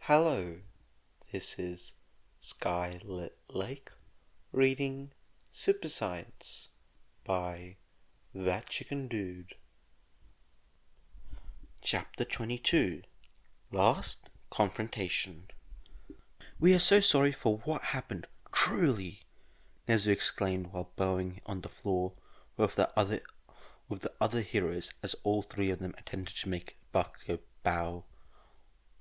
Hello, this is Skylit Lake reading Super Science by That Chicken Dude. Chapter 22 Last Confrontation. "We are so sorry for what happened, truly," Nezu exclaimed while bowing on the floor with the other heroes as all three of them attempted to make Bakugo bow,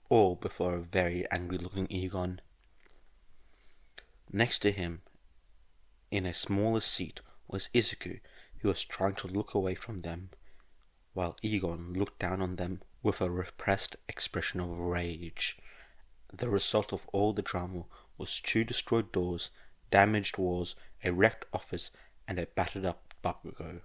all before a very angry-looking Egon. Next to him, in a smaller seat, was Izuku, who was trying to look away from them, while Egon looked down on them with a repressed expression of rage. The result of all the drama was 2 destroyed doors, damaged walls, a wrecked office, and a battered-up Bakugo.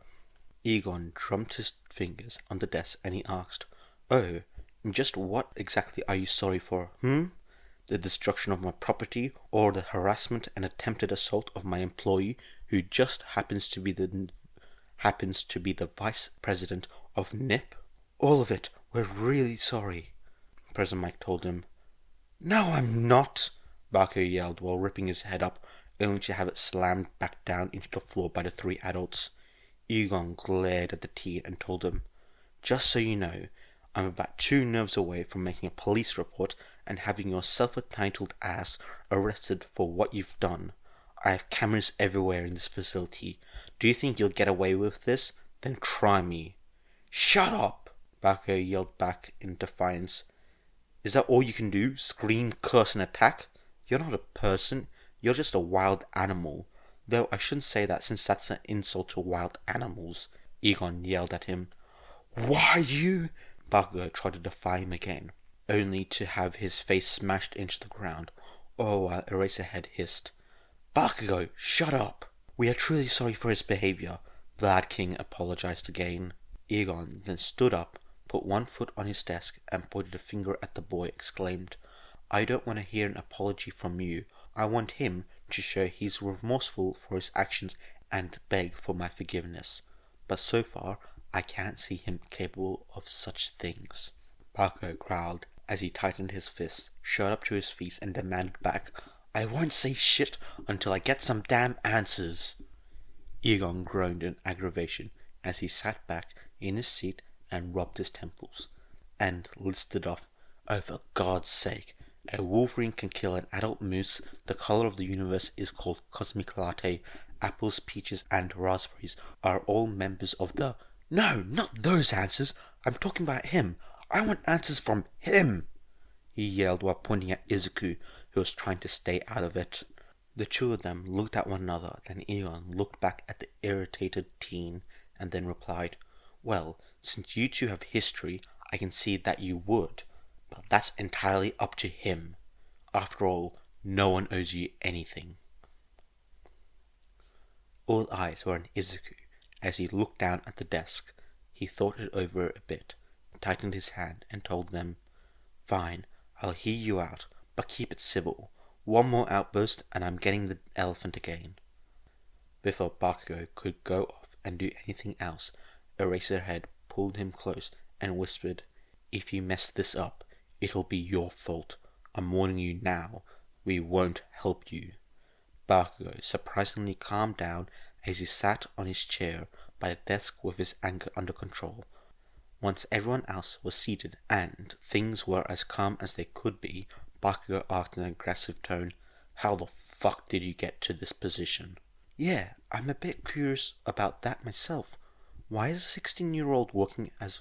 Egon drummed his fingers on the desk and he asked, "Oh, and just what exactly are you sorry for, The destruction of my property, or the harassment and attempted assault of my employee, who just happens to be the vice president of NIP?" "All of it. We're really sorry," President Mike told him. "No, I'm not!" Bakugo yelled while ripping his head up, only to have it slammed back down into the floor by the 3 adults. Egon glared at the teen and told him, "Just so you know, I'm about 2 nerves away from making a police report and having your self-entitled ass arrested for what you've done. I have cameras everywhere in this facility. Do you think you'll get away with this? Then try me." "Shut up!" Bakugo yelled back in defiance. "Is that all you can do? Scream, curse, and attack? You're not a person. You're just a wild animal. Though I shouldn't say that since that's an insult to wild animals," Egon yelled at him. "Why you?" Bakugo tried to defy him again, only to have his face smashed into the ground, all while Eraserhead hissed, "Bakugo, shut up!" "We are truly sorry for his behavior," Vlad King apologized again. Egon then stood up, put one foot on his desk, and pointed a finger at the boy, exclaimed, "I don't want to hear an apology from you. I want him to show he's remorseful for his actions and beg for my forgiveness. But so far, I can't see him capable of such things." Bakugo growled as he tightened his fists, shot up to his feet, and demanded back, "I won't say shit until I get some damn answers." Egon groaned in aggravation as he sat back in his seat and rubbed his temples, and listed off, "Oh, for God's sake, a wolverine can kill an adult moose, the color of the universe is called cosmic latte, apples, peaches, and raspberries are all members of the—" "No, not those answers! I'm talking about him! I want answers from him!" he yelled while pointing at Izuku, who was trying to stay out of it. The 2 of them looked at one another, then Egon looked back at the irritated teen, and then replied, "Well, since you 2 have history, I can see that you would, but that's entirely up to him. After all, no one owes you anything." All eyes were on Izuku as he looked down at the desk. He thought it over a bit, tightened his hand, and told them, "Fine, I'll hear you out, but keep it civil. One more outburst and I'm getting the elephant again." Before Bakugo could go off and do anything else, Eraserhead pulled him close and whispered, "If you mess this up, it'll be your fault. I'm warning you now, we won't help you." Bakugo surprisingly calmed down as he sat on his chair by the desk with his anger under control. Once everyone else was seated and things were as calm as they could be, Bakugo asked in an aggressive tone, "How the fuck did you get to this position?" "Yeah, I'm a bit curious about that myself. Why is a 16-year-old working as...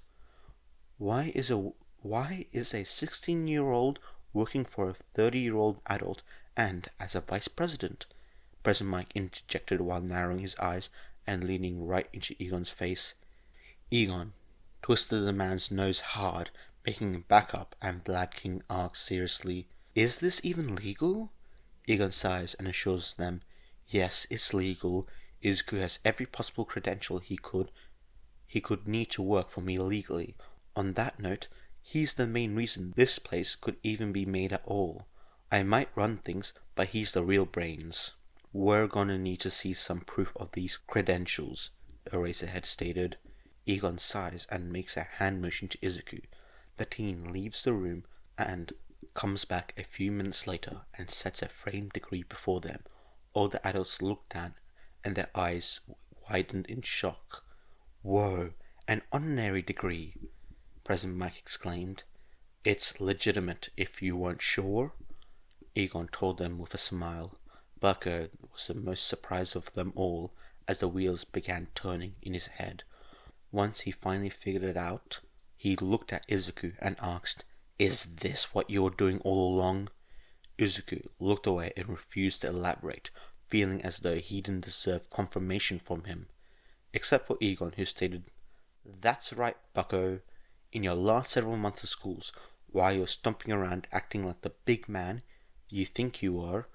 Why is a 16-year-old working for a 30-year-old adult and as a vice president?" President Mike interjected while narrowing his eyes and leaning right into Egon's face. Egon twisted the man's nose hard, making him back up, and Vlad King asked seriously, "Is this even legal?" Egon sighs and assures them, "Yes, it's legal. Izuku has every possible credential he could need to work for me legally. On that note, he's the main reason this place could even be made at all. I might run things, but he's the real brains." "We're gonna need to see some proof of these credentials," Eraserhead stated. Egon sighs and makes a hand motion to Izuku. The teen leaves the room and comes back a few minutes later and sets a framed degree before them. All the adults look down and their eyes widened in shock. "Whoa, an honorary degree!" President Mike exclaimed. "It's legitimate if you weren't sure," Egon told them with a smile. Bucko was the most surprised of them all as the wheels began turning in his head. Once he finally figured it out, he looked at Izuku and asked, "Is this what you were doing all along?" Izuku looked away and refused to elaborate, feeling as though he didn't deserve confirmation from him. Except for Egon, who stated, "That's right, Bucko. In your last several months of schools, while you were stomping around acting like the big man you think you were,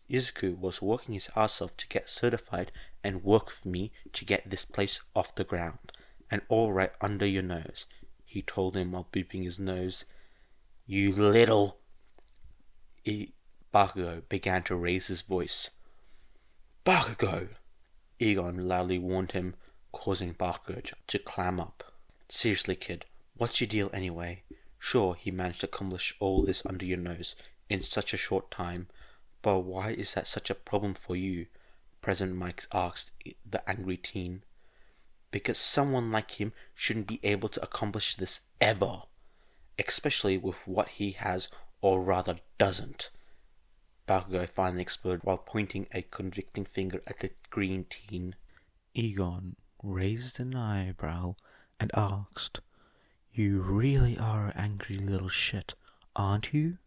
Izuku was working his ass off to get certified and work with me to get this place off the ground, and all right under your nose," he told him while booping his nose. "You little..." Bakugo began to raise his voice. "Bakugo!" Egon loudly warned him, causing Bakugo to clam up. "Seriously, kid, what's your deal anyway? Sure, he managed to accomplish all this under your nose in such a short time, but why is that such a problem for you?" President Mike asked the angry teen. "Because someone like him shouldn't be able to accomplish this ever, especially with what he has, or rather doesn't." Bakugo finally exploded while pointing a convicting finger at the green teen. Egon raised an eyebrow and asked, "You really are an angry little shit, aren't you?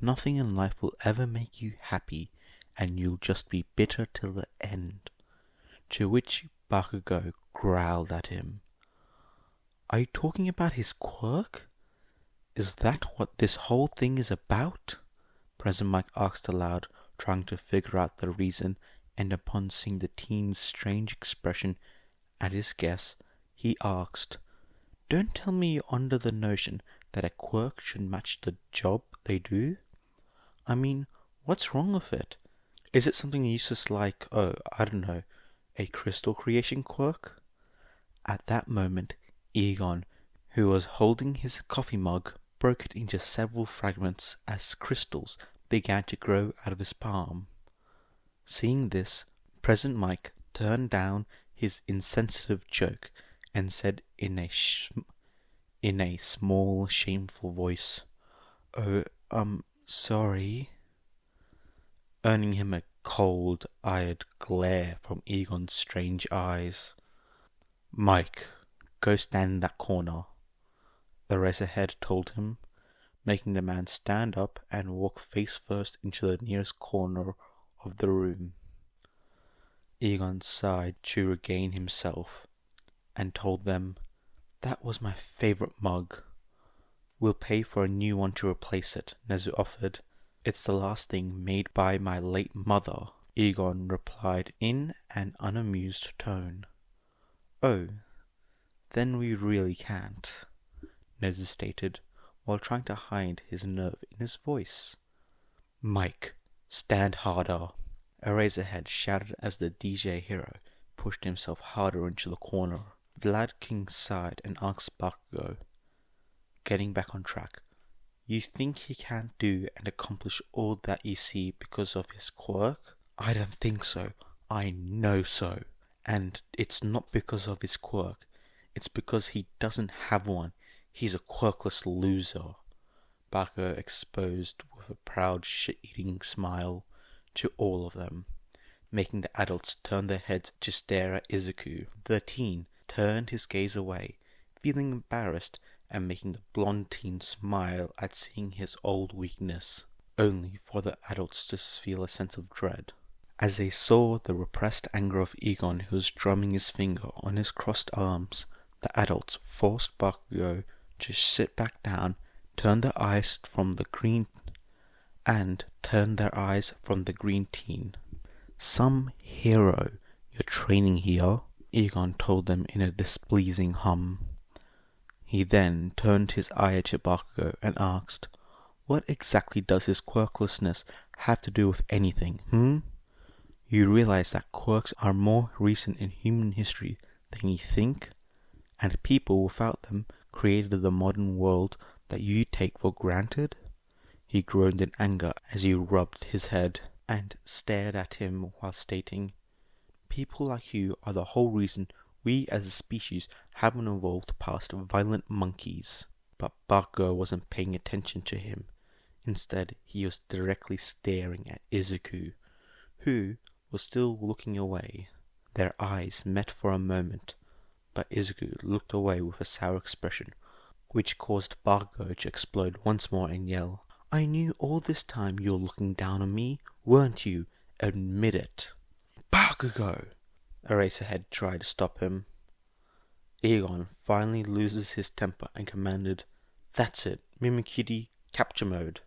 Nothing in life will ever make you happy, and you'll just be bitter till the end." To which Bakugo growled at him. "Are you talking about his quirk? Is that what this whole thing is about?" President Mike asked aloud, trying to figure out the reason, and upon seeing the teen's strange expression at his guess, he asked, "Don't tell me you're under the notion that a quirk should match the job they do? I mean, what's wrong with it? Is it something useless like, I don't know, a crystal creation quirk?" At that moment, Egon, who was holding his coffee mug, broke it into several fragments as crystals began to grow out of his palm. Seeing this, President Mike turned down his insensitive joke and said in a small, shameful voice, "Oh, sorry," earning him a cold-eyed glare from Egon's strange eyes. "Mike, go stand in that corner," the Razorhead told him, making the man stand up and walk face first into the nearest corner of the room. Egon sighed to regain himself, and told them, "That was my favorite mug. We'll pay for a new one to replace it," Nezu offered. "It's the last thing made by my late mother," Egon replied in an unamused tone. "Oh, then we really can't," Nezu stated, while trying to hide his nerve in his voice. "Mike, stand harder," Eraserhead shouted as the DJ hero pushed himself harder into the corner. Vlad King sighed and asked Bakugo, getting back on track, "You think he can't do and accomplish all that you see because of his quirk?" "I don't think so. I know so. And it's not because of his quirk. It's because he doesn't have one. He's a quirkless loser," Bakugo exposed with a proud shit-eating smile to all of them, making the adults turn their heads to stare at Izuku. The teen turned his gaze away, feeling embarrassed and making the blonde teen smile at seeing his old weakness, only for the adults to feel a sense of dread. As they saw the repressed anger of Egon, who was drumming his finger on his crossed arms, the adults forced Bakugo to sit back down, turn their eyes from the green teen. "Some hero you're training here," Egon told them in a displeasing hum. He then turned his eye to Bakugo and asked, "What exactly does his quirklessness have to do with anything, You realize that quirks are more recent in human history than you think, and people without them created the modern world that you take for granted? He groaned in anger as he rubbed his head and stared at him while stating, "People like you are the whole reason we as a species haven't evolved past violent monkeys." But Bakugo wasn't paying attention to him. Instead, he was directly staring at Izuku, who was still looking away. Their eyes met for a moment, but Izuku looked away with a sour expression, which caused Bakugo to explode once more and yell, "I knew all this time you were looking down on me, weren't you? Admit it." "Bakugo!" Eraserhead tried to stop him. Egon finally loses his temper and commanded, "That's it, Mimikyu, capture mode."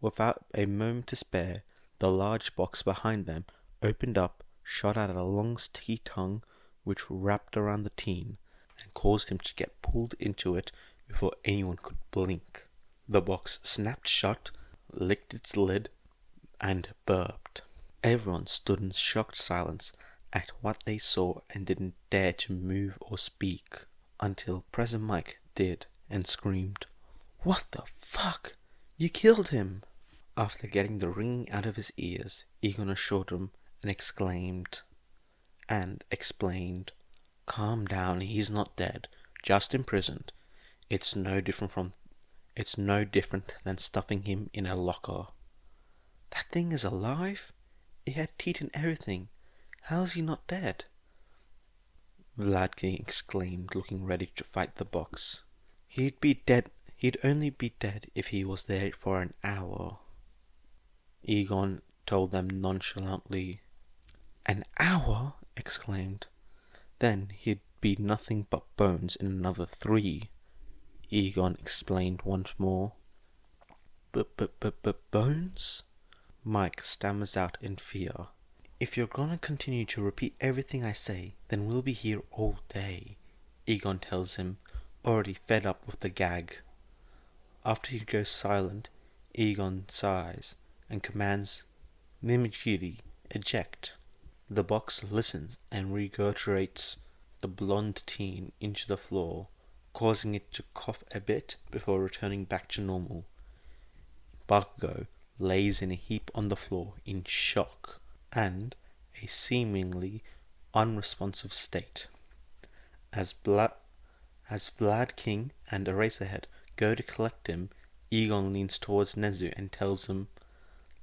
Without a moment to spare, the large box behind them opened up, shot out a long sticky tongue which wrapped around the teen and caused him to get pulled into it before anyone could blink. The box snapped shut, licked its lid, and burped. Everyone stood in shocked silence at what they saw and didn't dare to move or speak, until President Mike did and screamed, "What the fuck? You killed him!" After getting the ringing out of his ears, Egon assured him and explained, "Calm down, he's not dead, just imprisoned. It's no different than stuffing him in a locker." "That thing is alive? It had teeth and everything. How is he not dead?" Vlad King exclaimed, looking ready to fight the box. He'd only be dead if he was there for an hour," Egon told them nonchalantly. "An hour?" exclaimed. "Then he'd be nothing but bones in another 3, Egon explained once more. Bones? Mike stammers out in fear. "If you're gonna continue to repeat everything I say, then we'll be here all day," Egon tells him, already fed up with the gag. After he goes silent, Egon sighs and commands, "Mimikyu, eject." The box listens and regurgitates the blonde teen into the floor, causing it to cough a bit before returning back to normal. Bakugo lays in a heap on the floor in shock and a seemingly unresponsive state. As Vlad King and Eraserhead go to collect him, Egon leans towards Nezu and tells him,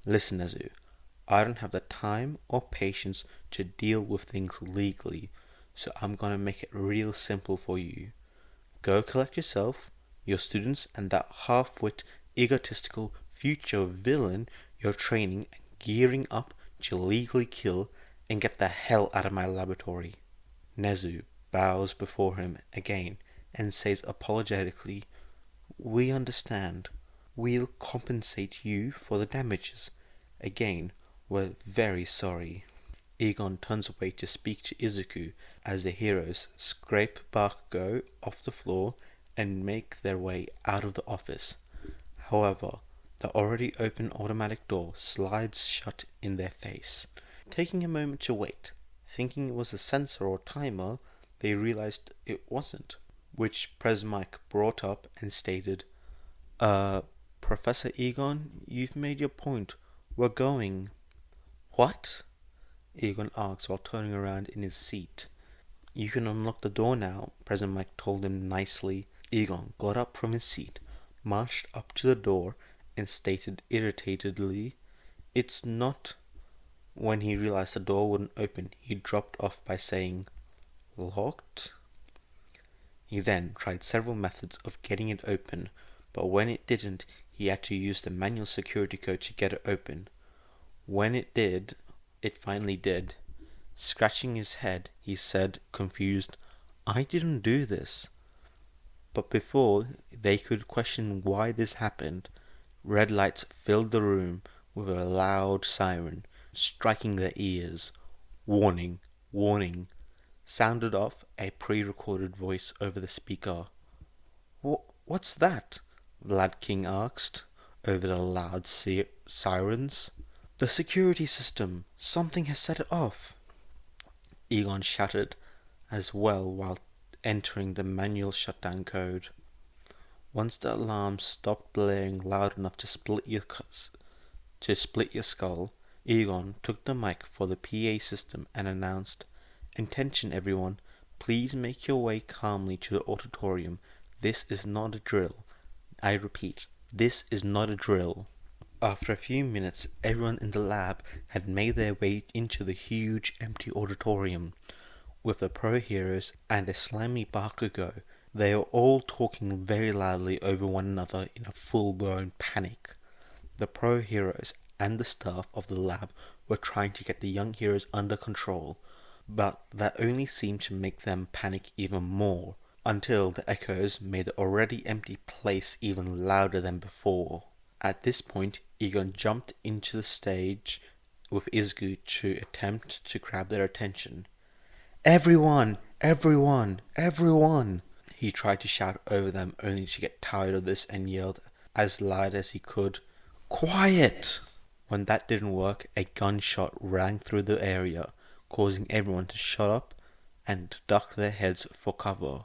"Listen, Nezu, I don't have the time or patience to deal with things legally, so I'm gonna make it real simple for you. Go collect yourself, your students, and that half-wit, egotistical future villain you're training and gearing up to legally kill, and get the hell out of my laboratory." Nezu bows before him again and says apologetically, "We understand. We'll compensate you for the damages. Again, we're very sorry." Egon turns away to speak to Izuku as the heroes scrape Bakugo off the floor and make their way out of the office. However, the already open automatic door slides shut in their face. Taking a moment to wait, thinking it was a sensor or timer, they realized it wasn't, which Pres Mike brought up and stated, Professor Egon, you've made your point. We're going." "What?" Egon asks while turning around in his seat. "You can unlock the door now," President Mike told him nicely. Egon got up from his seat, marched up to the door, and stated irritatedly, "It's not." When he realized the door wouldn't open, he dropped off by saying, "Locked?" He then tried several methods of getting it open, but when it didn't, he had to use the manual security code to get it open. When it finally did. Scratching his head, he said, confused, "I didn't do this." But before they could question why this happened, red lights filled the room with a loud siren, striking their ears. "Warning, warning," sounded off a pre-recorded voice over the speaker. What's that?" Vlad King asked, over the loud sirens. "The security system. Something has set it off," Egon shouted as well while entering the manual shutdown code. Once the alarm stopped blaring loud enough to split your skull, Egon took the mic for the PA system and announced, "Attention everyone, please make your way calmly to the auditorium. This is not a drill. I repeat, this is not a drill." After a few minutes, everyone in the lab had made their way into the huge empty auditorium. With the pro heroes and a slimy Bakugo, they were all talking very loudly over one another in a full-blown panic. The pro heroes and the staff of the lab were trying to get the young heroes under control, but that only seemed to make them panic even more, until the echoes made the already empty place even louder than before. At this point, Egon jumped into the stage with Izuku to attempt to grab their attention. "Everyone! Everyone! Everyone!" He tried to shout over them, only to get tired of this and yelled as loud as he could, "Quiet!" When that didn't work, a gunshot rang through the area, causing everyone to shut up and duck their heads for cover.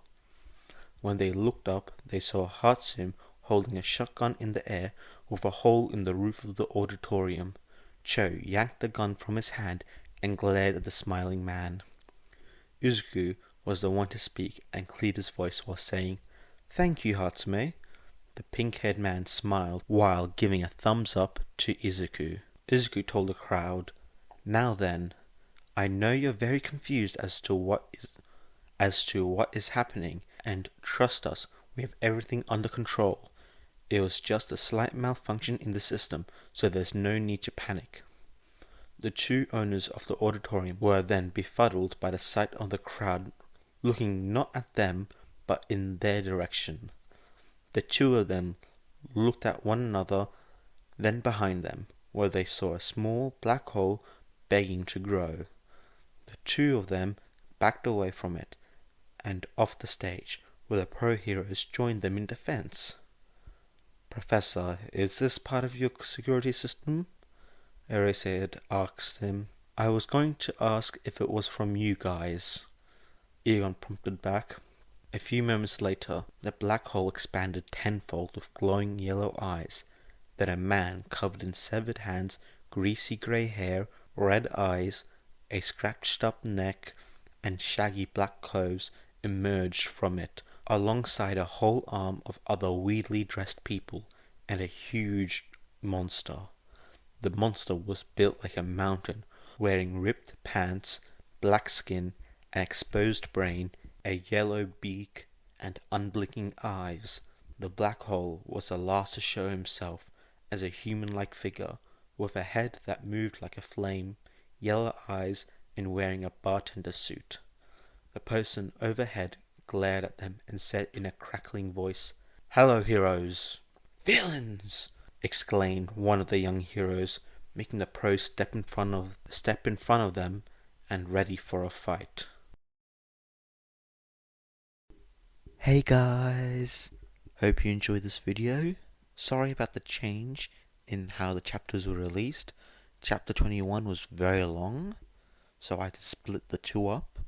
When they looked up, they saw Hatsum holding a shotgun in the air with a hole in the roof of the auditorium. Cho yanked the gun from his hand and glared at the smiling man. Izuku was the one to speak and cleared his voice while saying, "Thank you, Hatsume." The pink-haired man smiled while giving a thumbs up to Izuku. Izuku told the crowd, "Now then, I know you're very confused as to what is happening, and trust us, we have everything under control. It was just a slight malfunction in the system, so there's no need to panic." The two owners of the auditorium were then befuddled by the sight of the crowd looking not at them, but in their direction. The two of them looked at one another, then behind them, where they saw a small black hole begging to grow. The two of them backed away from it, and off the stage, where the pro heroes joined them in defense. "Professor, is this part of your security system?" Eraserhead asked him. "I was going to ask if it was from you guys," Egon prompted back. A few moments later, the black hole expanded tenfold with glowing yellow eyes. Then a man covered in severed hands, greasy grey hair, red eyes, a scratched-up neck, and shaggy black clothes emerged from it, alongside a whole arm of other weirdly dressed people, and a huge monster. The monster was built like a mountain, wearing ripped pants, black skin, an exposed brain, a yellow beak, and unblinking eyes. The black hole was the last to show himself as a human-like figure, with a head that moved like a flame, yellow eyes, and wearing a bartender suit. The person overhead glared at them and said in a crackling voice, "Hello, heroes!" "Villains!" exclaimed one of the young heroes, making the pros step in front of them and ready for a fight. Hey guys! Hope you enjoyed this video. Sorry about the change in how the chapters were released. Chapter 21 was very long, so I had to split the two up.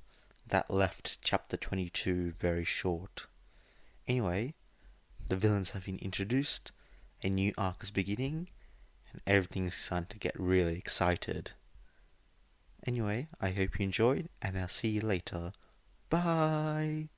That left chapter 22 very short. Anyway, the villains have been introduced, a new arc is beginning, and everything's starting to get really excited. Anyway, I hope you enjoyed, and I'll see you later. Bye!